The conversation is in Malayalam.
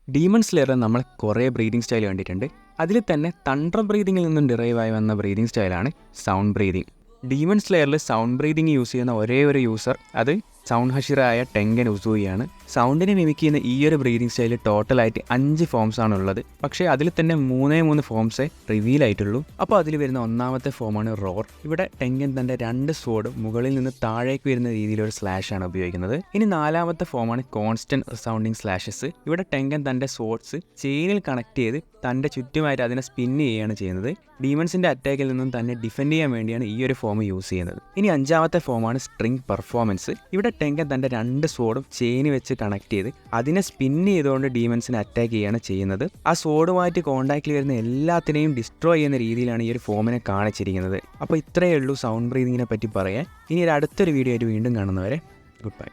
ഡീമൺ സ്ലെയറിൽ നമ്മൾ കുറേ ബ്രീതിങ് സ്റ്റൈൽ കണ്ടിട്ടുണ്ട്. അതിൽ തന്നെ തണ്ടർ ബ്രീതിങ്ങിൽ നിന്നും ഡിറൈവ് ആയി വന്ന ബ്രീതിങ് സ്റ്റൈലാണ് സൗണ്ട് ബ്രീതിങ്. ഡീമൺ സ്ലെയറിൽ സൗണ്ട് ബ്രീതിങ് യൂസ് ചെയ്യുന്ന ഒരേ ഒരു യൂസർ അത് സൗണ്ട് ഹഷിറായ ടെങ്കൻ ഉസൂയിയാണ്. സൗണ്ടിനെ മിമിക് ചെയ്യുന്ന ഈ ഒരു ബ്രീതിങ് സ്റ്റൈൽ ടോട്ടലായിട്ട് 5 ഫോംസ് ആണുള്ളത്. പക്ഷേ അതിൽ തന്നെ 3 ഫോംസേ റിവീൽ ആയിട്ടുള്ളൂ. അപ്പോൾ അതിൽ വരുന്ന ഒന്നാമത്തെ ഫോമാണ് റോർ. ഇവിടെ ടെങ്കൻ തൻ്റെ 2 സ്വോർഡ് മുകളിൽ നിന്ന് താഴേക്ക് വരുന്ന രീതിയിലൊരു സ്ലാഷാണ് ഉപയോഗിക്കുന്നത്. ഇനി 4ാമത്തെ ഫോമാണ് കോൺസ്റ്റന്റ് റിസൗണ്ടിങ് സ്ലാഷസ്. ഇവിടെ ടെങ്കൻ തൻ്റെ സ്വോർഡ്സ് ചെയിനിൽ കണക്ട് ചെയ്ത് തൻ്റെ ചുറ്റുമായിട്ട് അതിനെ സ്പിൻ ചെയ്യുകയാണ് ചെയ്യുന്നത്. ഡീമൺസിൻ്റെ അറ്റാക്കിൽ നിന്നും തന്നെ ഡിഫെൻഡ് ചെയ്യാൻ വേണ്ടിയാണ് ഈ ഒരു ഫോം യൂസ് ചെയ്യുന്നത്. ഇനി 5ാമത്തെ ഫോമാണ് സ്ട്രിംഗ് പെർഫോമൻസ്. ഇവിടെ ടെങ്കൻ തൻ്റെ 2 സ്വോർഡും ചെയിന് വെച്ച് കണക്ട് ചെയ്ത് അതിനെ സ്പിൻ ചെയ്തുകൊണ്ട് ഡീമൺസിനെ അറ്റാക്ക് ചെയ്യുകയാണ് ചെയ്യുന്നത്. ആ സ്വോർഡുമായിട്ട് കോൺടാക്റ്റിൽ വരുന്ന എല്ലാത്തിനെയും ഡിസ്ട്രോയ് ചെയ്യുന്ന രീതിയിലാണ് ഈ ഒരു ഫോമിനെ കാണിച്ചിരിക്കുന്നത്. അപ്പോൾ ഇത്രയേ ഉള്ളൂ സൗണ്ട് ബ്രീതിങ്ങിനെ പറ്റി പറയാൻ. ഇനി ഒരു അടുത്തൊരു വീഡിയോ ആയിട്ട് വീണ്ടും കാണുന്നവരെ ഗുഡ് ബൈ.